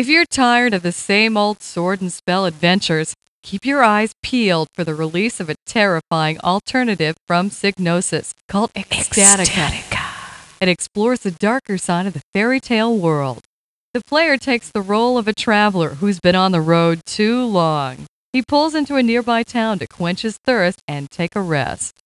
If you're tired of the same old sword and spell adventures, keep your eyes peeled for the release of a terrifying alternative from Psygnosis called Esctatica. It explores the darker side of the fairy tale world. The player takes the role of a traveler who's been on the road too long. He pulls into a nearby town to quench his thirst and take a rest.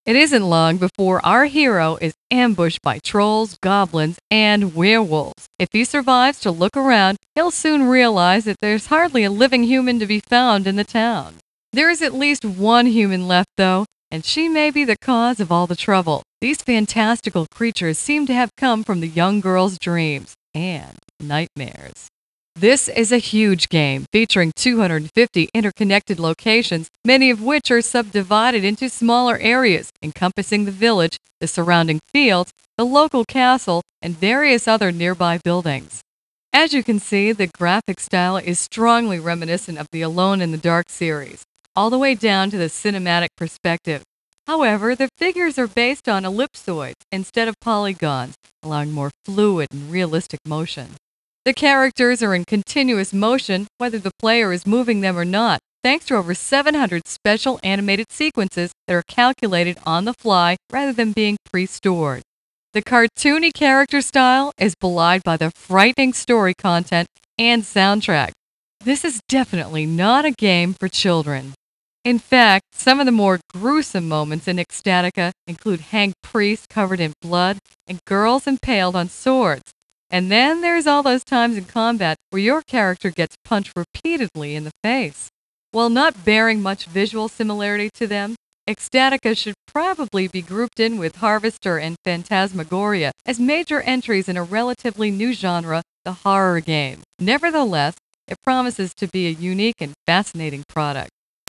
It isn't long before our hero is ambushed by trolls, goblins, and werewolves. If he survives to look around, he'll soon realize that there's hardly a living human to be found in the town. There is at least one human left, though, and she may be the cause of all the trouble. These fantastical creatures seem to have come from the young girl's dreams and nightmares. This is a huge game featuring 250 interconnected locations, many of which are subdivided into smaller areas encompassing the village, the surrounding fields, the local castle, and various other nearby buildings. As you can see, the graphic style is strongly reminiscent of the Alone in the Dark series, all the way down to the cinematic perspective. However, the figures are based on ellipsoids instead of polygons, allowing more fluid and realistic motion. The characters are in continuous motion, whether the player is moving them or not, thanks to over 700 special animated sequences that are calculated on the fly rather than being pre-stored. The cartoony character style is belied by the frightening story content and soundtrack. This is definitely not a game for children. In fact, some of the more gruesome moments in Esctatica include hanged priests covered in blood and girls impaled on swords. And then there's all those times in combat where your character gets punched repeatedly in the face. While not bearing much visual similarity to them, Esctatica should probably be grouped in with Harvester and Phantasmagoria as major entries in a relatively new genre, the horror game. Nevertheless, it promises to be a unique and fascinating product.